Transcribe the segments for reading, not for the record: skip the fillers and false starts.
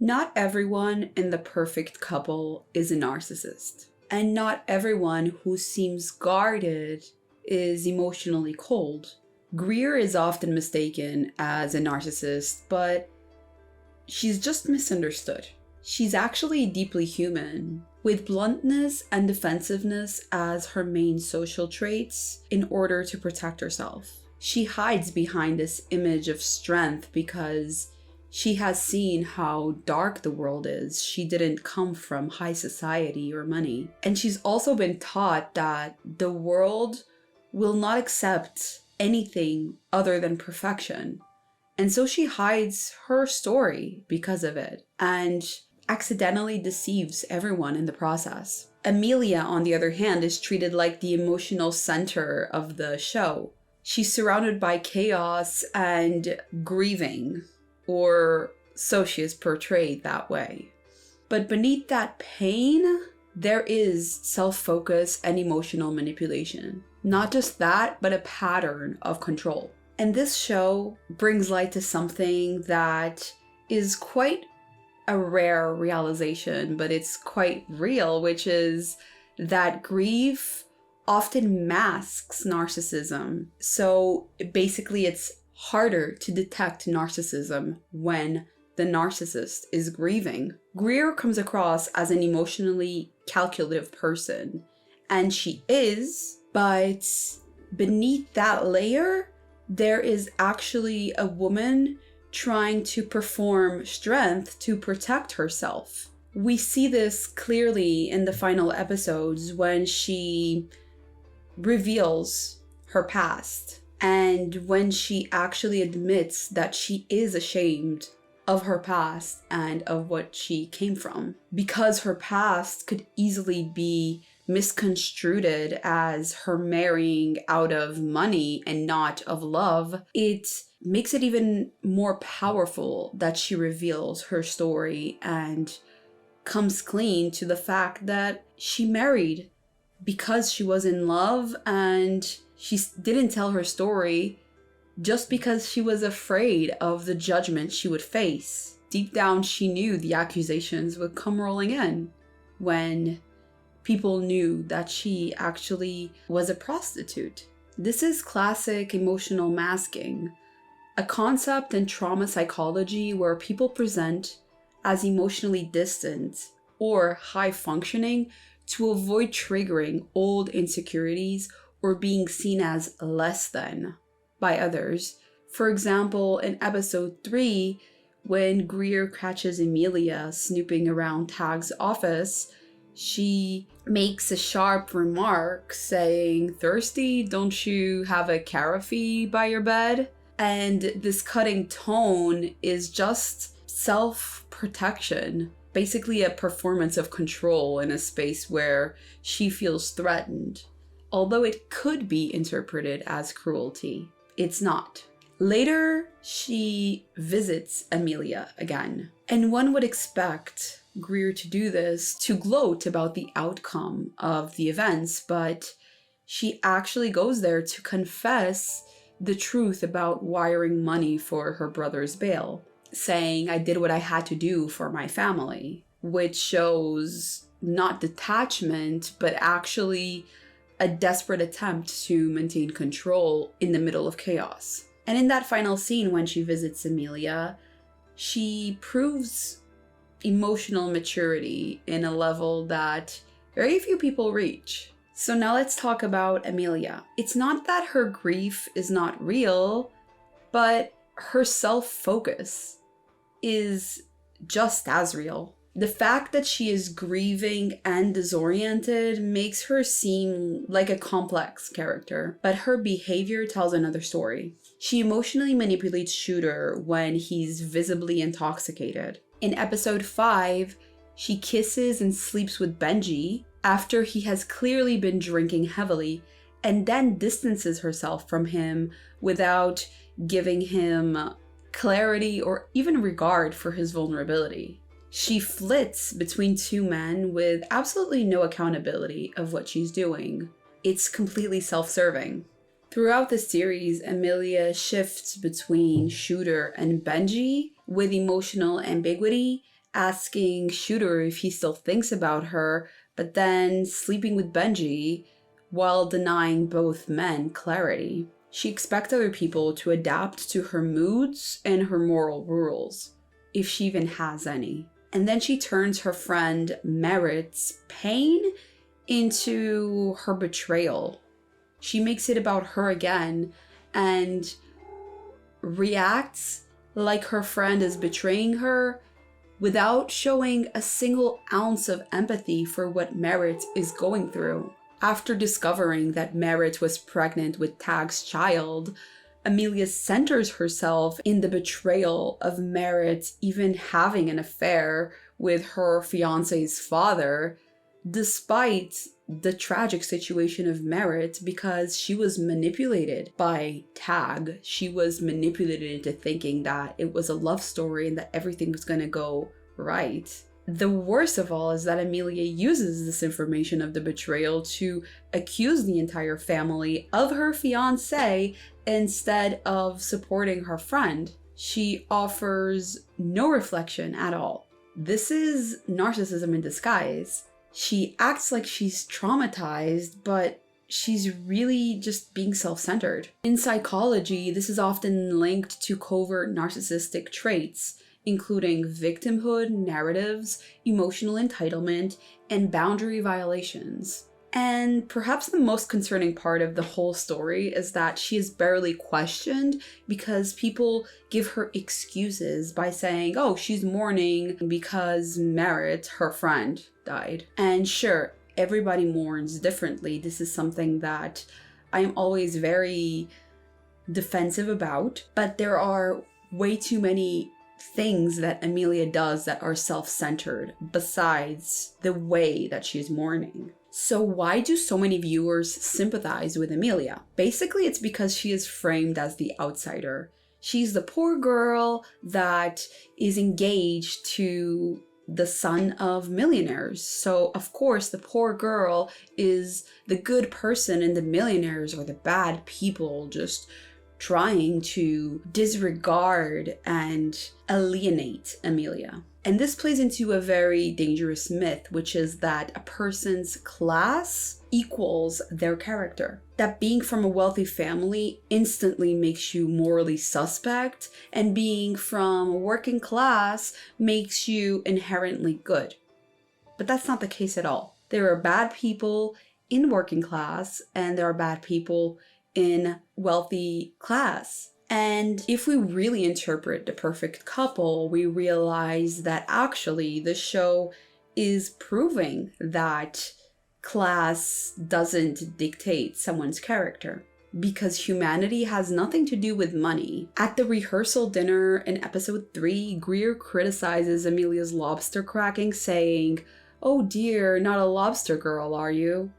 Not everyone in the perfect couple is a narcissist. And not everyone who seems guarded is emotionally cold. Greer is often mistaken as a narcissist, but she's just misunderstood. She's actually deeply human, with bluntness and defensiveness as her main social traits in order to protect herself. She hides behind this image of strength because she has seen how dark the world is. She didn't come from high society or money. And she's also been taught that the world will not accept anything other than perfection. And so she hides her story because of it and accidentally deceives everyone in the process. Amelia, on the other hand, is treated like the emotional center of the show. She's surrounded by chaos and grieving, or so she is portrayed that way. But beneath that pain, there is self-focus and emotional manipulation. Not just that, but a pattern of control. And this show brings light to something that is quite a rare realization, but it's quite real, which is that grief often masks narcissism. So basically, it's harder to detect narcissism when the narcissist is grieving. Greer comes across as an emotionally calculative person, and she is, but beneath that layer, there is actually a woman trying to perform strength to protect herself. We see this clearly in the final episodes when she reveals her past and when she actually admits that she is ashamed of her past and of what she came from. Because her past could easily be misconstrued as her marrying out of money and not of love, it makes it even more powerful that she reveals her story and comes clean to the fact that she married because she was in love, and she didn't tell her story just because she was afraid of the judgment she would face. Deep down, she knew the accusations would come rolling in when people knew that she actually was a prostitute. This is classic emotional masking, a concept in trauma psychology where people present as emotionally distant or high functioning to avoid triggering old insecurities or being seen as less than by others. For example, in episode 3, when Greer catches Amelia snooping around Tag's office, she makes a sharp remark saying, "Thirsty? Don't you have a carafe by your bed?" And this cutting tone is just self-protection, basically a performance of control in a space where she feels threatened. Although it could be interpreted as cruelty, it's not. Later, she visits Amelia again, and one would expect Greer to do this to gloat about the outcome of the events, but she actually goes there to confess the truth about wiring money for her brother's bail, saying, "I did what I had to do for my family," which shows not detachment, but actually a desperate attempt to maintain control in the middle of chaos. And in that final scene when she visits Amelia, she proves emotional maturity in a level that very few people reach. So now let's talk about Amelia. It's not that her grief is not real, but her self-focus is just as real. The fact that she is grieving and disoriented makes her seem like a complex character, but her behavior tells another story. She emotionally manipulates Shooter when he's visibly intoxicated. In episode 5, she kisses and sleeps with Benji after he has clearly been drinking heavily, and then distances herself from him without giving him clarity or even regard for his vulnerability. She flits between two men with absolutely no accountability of what she's doing. It's completely self-serving. Throughout the series, Amelia shifts between Shooter and Benji with emotional ambiguity asking Shooter if he still thinks about her, but then sleeping with Benji while denying both men clarity. She expects other people to adapt to her moods and her moral rules, if she even has any. And then she turns her friend Merritt's pain into her betrayal. She makes it about her again and reacts like her friend is betraying her without showing a single ounce of empathy for what Merritt is going through. After discovering that Merritt was pregnant with Tag's child, Amelia centers herself in the betrayal of Merritt even having an affair with her fiancé's father, despite the tragic situation of Merritt, because she was manipulated by Tag. She was manipulated into thinking that it was a love story and that everything was going to go right. The worst of all is that Amelia uses this information of the betrayal to accuse the entire family of her fiancé instead of supporting her friend. She offers no reflection at all. This is narcissism in disguise. She acts like she's traumatized, but she's really just being self-centered. In psychology, this is often linked to covert narcissistic traits, including victimhood narratives, emotional entitlement, and boundary violations. And perhaps the most concerning part of the whole story is that she is barely questioned because people give her excuses by saying, oh, she's mourning because Merritt, her friend, died. And sure, everybody mourns differently. This is something that I am always very defensive about, but there are way too many things that Amelia does that are self-centered besides the way that she's mourning. So why do so many viewers sympathize with Amelia? Basically, it's because she is framed as the outsider. She's the poor girl that is engaged to the son of millionaires. So of course, the poor girl is the good person and the millionaires are the bad people just trying to disregard and alienate Amelia. And this plays into a very dangerous myth, which is that a person's class equals their character. That being from a wealthy family instantly makes you morally suspect, and being from a working class makes you inherently good. But that's not the case at all. There are bad people in working class, and there are bad people in wealthy class. And if we really interpret The Perfect Couple, we realize that actually the show is proving that class doesn't dictate someone's character, because humanity has nothing to do with money. At the rehearsal dinner in episode 3, Greer criticizes Amelia's lobster cracking, saying, "Oh dear, not a lobster girl, are you?"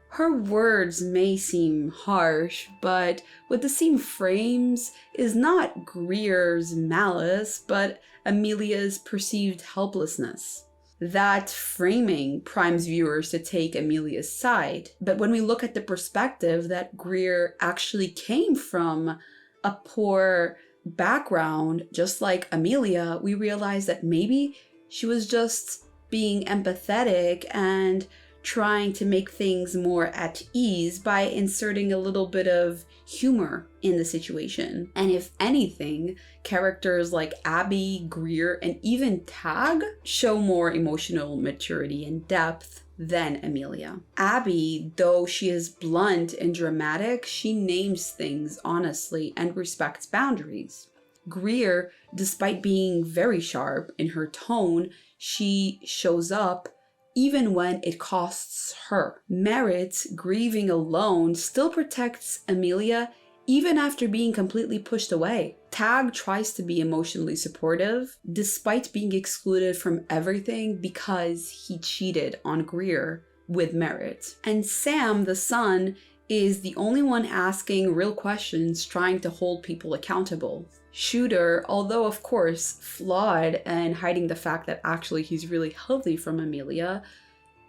Her words may seem harsh, but what the scene frames is not Greer's malice, but Amelia's perceived helplessness. That framing primes viewers to take Amelia's side. But when we look at the perspective that Greer actually came from a poor background, just like Amelia, we realize that maybe she was just being empathetic and trying to make things more at ease by inserting a little bit of humor in the situation. And if anything, characters like Abby, Greer, and even Tag show more emotional maturity and depth than Amelia. Abby, though she is blunt and dramatic, she names things honestly and respects boundaries. Greer, despite being very sharp in her tone, she shows up even when it costs her. Merritt, grieving alone, still protects Amelia even after being completely pushed away. Tag tries to be emotionally supportive despite being excluded from everything because he cheated on Greer with Merritt. And Sam, the son, is the only one asking real questions, trying to hold people accountable. Shooter, although of course flawed and hiding the fact that actually he's really healthy from Amelia,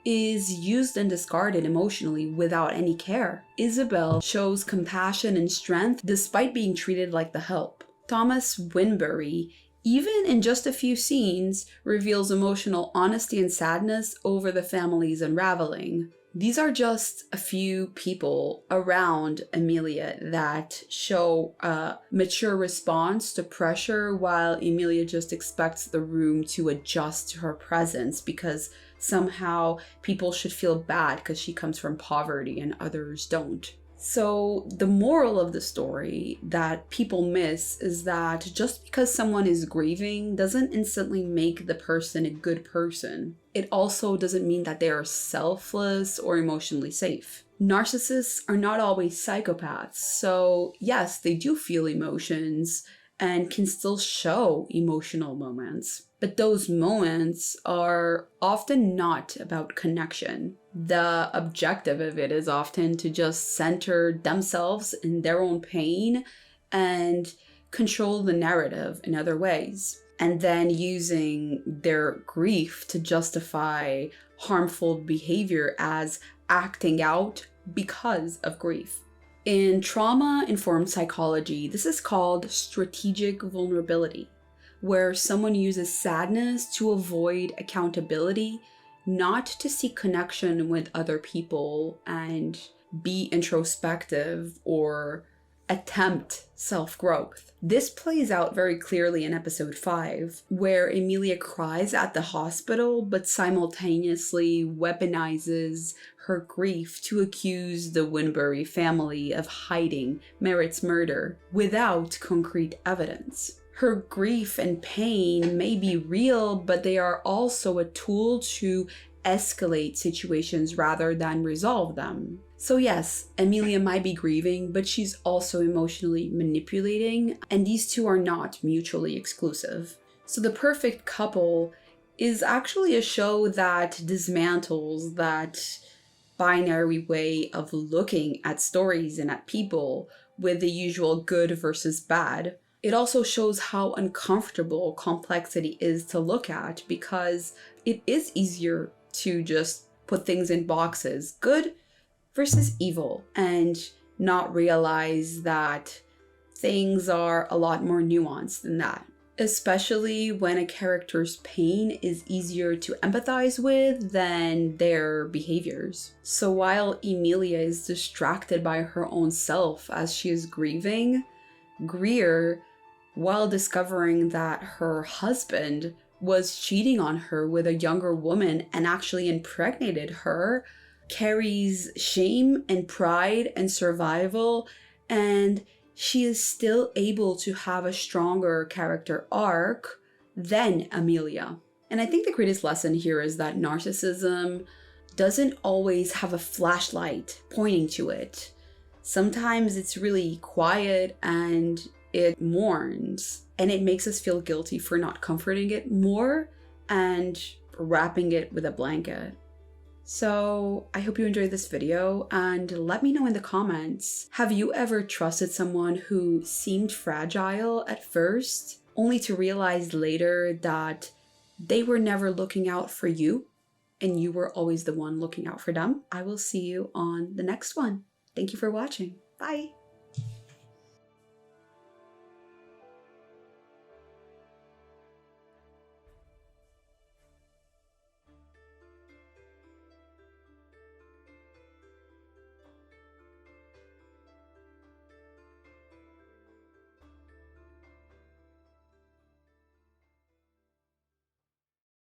is used and discarded emotionally without any care. Isabel shows compassion and strength despite being treated like the help. Thomas Winbury, even in just a few scenes, reveals emotional honesty and sadness over the family's unraveling. These are just a few people around Emilia that show a mature response to pressure, while Emilia just expects the room to adjust to her presence because somehow people should feel bad because she comes from poverty and others don't. So the moral of the story that people miss is that just because someone is grieving doesn't instantly make the person a good person. It also doesn't mean that they are selfless or emotionally safe. Narcissists are not always psychopaths, so yes, they do feel emotions and can still show emotional moments. But those moments are often not about connection. The objective of it is often to just center themselves in their own pain and control the narrative in other ways. And then using their grief to justify harmful behavior as acting out because of grief. In trauma-informed psychology, this is called strategic vulnerability, where someone uses sadness to avoid accountability, not to seek connection with other people and be introspective or attempt self-growth. This plays out very clearly in episode 5, where Emilia cries at the hospital but simultaneously weaponizes her grief to accuse the Winbury family of hiding Merritt's murder without concrete evidence. Her grief and pain may be real, but they are also a tool to escalate situations rather than resolve them. So yes, Emilia might be grieving, but she's also emotionally manipulating, and these two are not mutually exclusive. So The Perfect Couple is actually a show that dismantles that binary way of looking at stories and at people with the usual good versus bad. It also shows how uncomfortable complexity is to look at, because it is easier to just put things in boxes, good versus evil, and not realize that things are a lot more nuanced than that. Especially when a character's pain is easier to empathize with than their behaviors. So while Emilia is distracted by her own self as she is grieving, Greer, while discovering that her husband was cheating on her with a younger woman and actually impregnated her, carries shame and pride and survival, and she is still able to have a stronger character arc than Emilia. And I think the greatest lesson here is that narcissism doesn't always have a flashlight pointing to it. Sometimes it's really quiet and it mourns, and it makes us feel guilty for not comforting it more and wrapping it with a blanket. So I hope you enjoyed this video, and let me know in the comments, have you ever trusted someone who seemed fragile at first, only to realize later that they were never looking out for you and you were always the one looking out for them? I will see you on the next one. Thank you for watching. Bye.